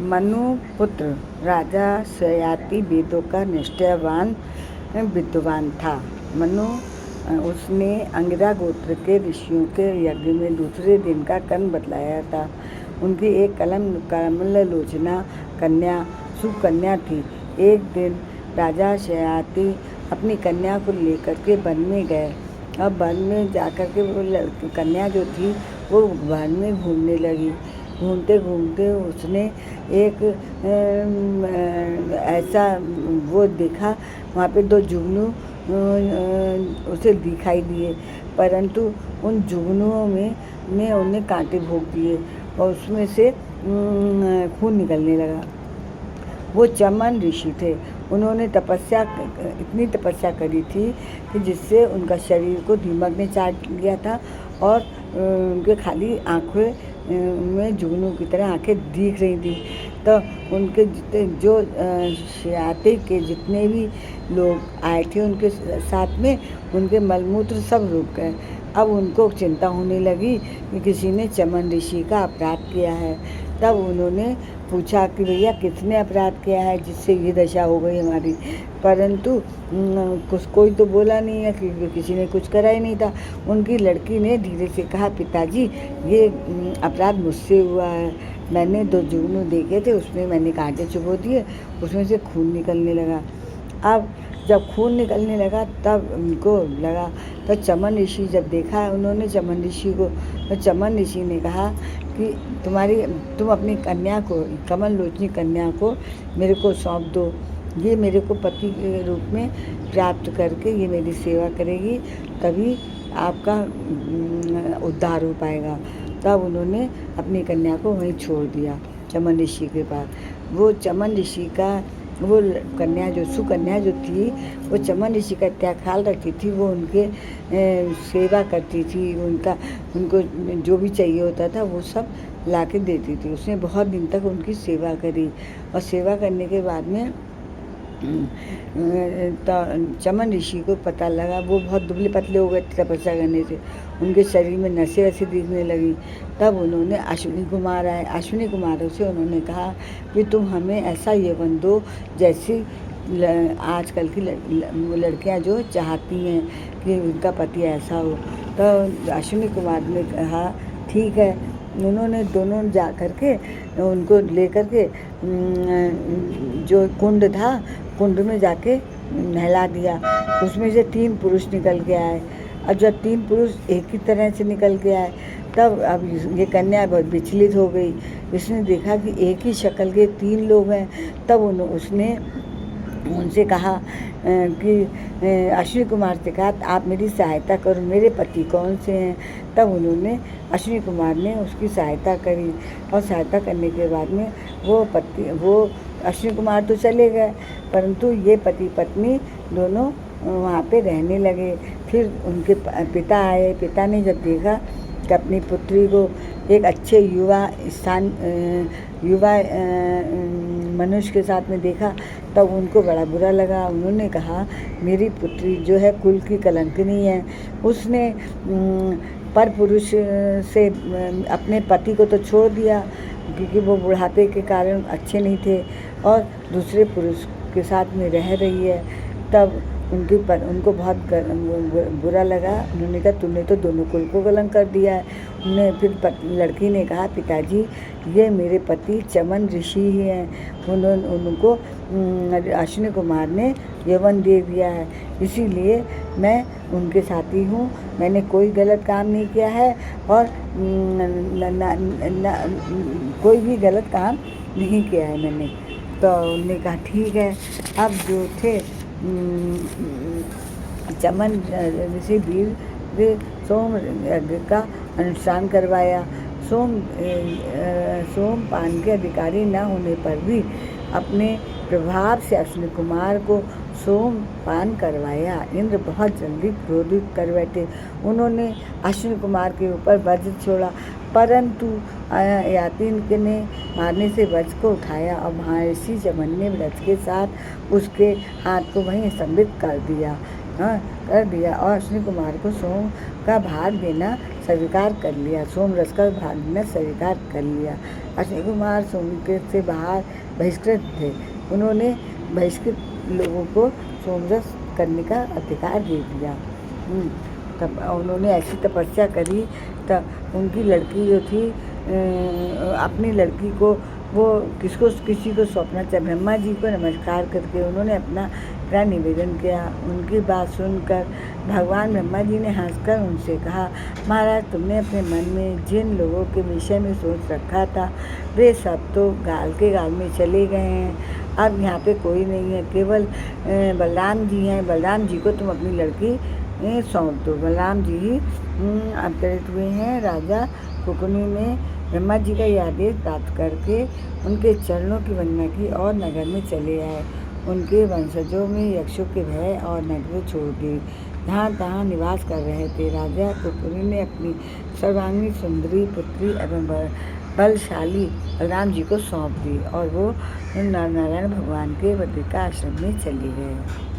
मनुपुत्र राजा ययाति वेदों का निष्ठावान विद्वान था। उसने अंगिरा गोत्र के ऋषियों के यज्ञ में दूसरे दिन का कर्म बतलाया था। उनकी एक कमललोचना कन्या सुकन्या थी। एक दिन राजा ययाति अपनी कन्या को लेकर के वन में गए। अब वन में जाकर के वो कन्या जो थी वो वन में घूमने लगी। घूमते घूमते उसने एक ऐसा वो देखा, वहाँ पे दो जुगनू उसे दिखाई दिए, परंतु उन जुगनुओं में उन्हें कांटे भोंक दिए और उसमें से खून निकलने लगा। वो चमन ऋषि थे। उन्होंने इतनी तपस्या करी थी कि जिससे उनका शरीर को दीमक ने चाट लिया था और उनके खाली आँखें में जुगनू की तरह आंखें दिख रही थी। तो उनके जो ययाति के जितने भी लोग आए थे उनके साथ में, उनके मलमूत्र सब रुक गए। अब उनको चिंता होने लगी कि किसी ने चमन ऋषि का अपराध किया है। तब उन्होंने पूछा कि भैया किसने अपराध किया है जिससे ये दशा हो गई हमारी, परंतु कोई तो बोला नहीं है कि किसी ने कुछ करा ही नहीं था। उनकी लड़की ने धीरे से कहा, पिताजी ये अपराध मुझसे हुआ है। मैंने दो जुगनू देखे थे, उसमें मैंने कांटे चुभो दिए, उसमें से खून निकलने लगा। अब जब खून निकलने लगा तब उनको लगा, तो चमन ऋषि जब देखा उन्होंने चमन ऋषि को, तो चमन ऋषि ने कहा कि तुम अपनी कन्या को, कमल लोचनी कन्या को मेरे को सौंप दो। ये मेरे को पति के रूप में प्राप्त करके ये मेरी सेवा करेगी, तभी आपका उद्धार हो पाएगा। तब उन्होंने अपनी कन्या को वहीं छोड़ दिया चमन ऋषि के पास। वो चमन ऋषि का वो कन्या जो सुकन्या जो थी वो चमन ऋषि का क्या ख्याल रखती थी। वो उनके सेवा करती थी, उनको जो भी चाहिए होता था वो सब ला के देती थी। उसने बहुत दिन तक उनकी सेवा करी और सेवा करने के बाद में चमन ऋषि को पता लगा, वो बहुत दुबले पतले हो गए तपस्या करने से, उनके शरीर में नसें ऐसी दिखने लगी। तब उन्होंने अश्विनी कुमार आए, अश्विनी कुमारों से उन्होंने कहा कि तुम हमें ऐसा यौवन दो जैसी आजकल की लड़कियां जो चाहती हैं कि उनका पति ऐसा हो। तो अश्विनी कुमार ने कहा ठीक है। उन्होंने दोनों जा कर के उनको लेकर के जो कुंड था, कुंड में जाके नहला दिया। उसमें से 3 पुरुष निकल के आए। अब जब 3 पुरुष एक ही तरह से निकल के आए, तब अब ये कन्या बहुत विचलित हो गई। इसने देखा कि एक ही शक्ल के 3 लोग हैं। तब उसने उनसे कहा कि अश्विनी कुमार से कहा, आप मेरी सहायता करो, मेरे पति कौन से हैं। तब उन्होंने अश्विनी कुमार ने उसकी सहायता करी और सहायता करने के बाद में वो अश्विनी कुमार तो चले गए, परंतु ये पति पत्नी दोनों वहाँ पे रहने लगे। फिर उनके पिता आए। पिता ने जब देखा कि अपनी पुत्री को एक अच्छे युवा मनुष्य के साथ में देखा, तब उनको बड़ा बुरा लगा। उन्होंने कहा, मेरी पुत्री जो है कुल की कलंकिनी है। उसने पर पुरुष से अपने पति को तो छोड़ दिया क्योंकि वो बुढ़ापे के कारण अच्छे नहीं थे और दूसरे पुरुष के साथ में रह रही है। तब उनको बहुत बुरा लगा। उन्होंने कहा, तुमने तो दोनों कुल को कलंक कर दिया है। फिर लड़की ने कहा, पिताजी ये मेरे पति चमन ऋषि ही हैं। उनको अश्विनी कुमार ने यौवन दे दिया है, इसीलिए मैं उनके साथी हूँ। मैंने कोई गलत काम नहीं किया है और कोई भी गलत काम नहीं किया है मैंने। तो उन्होंने कहा ठीक है। अब जो थे चमन ऋषि वीर सोम यज्ञ का अनुष्ठान करवाया। सोमपान के अधिकारी न होने पर भी अपने प्रभाव से अश्विनी कुमार को सोमपान करवाया। इंद्र बहुत जल्दी क्रोधित कर बैठे। उन्होंने अश्विनी कुमार के ऊपर वज्र छोड़ा, परंतु ययाति ने मारने से वज्र को उठाया और महर्षि चमन ने वज्र के साथ उसके हाथ को वहीं स्तंभित कर दिया। हाँ कर दिया और अश्विनी कुमार को सोम का भाग देना स्वीकार कर लिया। सोम रस का भाग देना स्वीकार कर लिया। अश्विनी कुमार सोम के से बाहर बहिष्कृत थे। उन्होंने बहिष्कृत लोगों को सोम रस करने का अधिकार दे दिया। तब उन्होंने ऐसी तपस्या करी, तब उनकी लड़की जो थी अपनी लड़की को वो किसी को सौंपना चाहे। ब्रह्मा जी को नमस्कार करके उन्होंने अपना प्राण निवेदन किया। उनकी बात सुनकर भगवान ब्रह्मा जी ने हंसकर उनसे कहा, महाराज तुमने अपने मन में जिन लोगों के विषय में सोच रखा था वे सब तो गाल में चले गए हैं। अब यहाँ पे कोई नहीं है, केवल बलराम जी हैं। बलराम जी को तुम अपनी लड़की सौंप दो। बलराम जी ही अवतरित हुए हैं। राजा कुकनी में ब्रह्मा जी का यह आदेश प्राप्त करके उनके चरणों की वंदना की और नगर में चले आए। उनके वंशजों में यक्षों के भय और नगरें छोड़ दी, जहाँ तहाँ निवास कर रहे थे। राजा कुकनी ने अपनी सर्वांगी सुंदरी पुत्री एवं बलशाली बलराम जी को सौंप दी और वो नारायण भगवान के बद्रिका आश्रम में चले गए।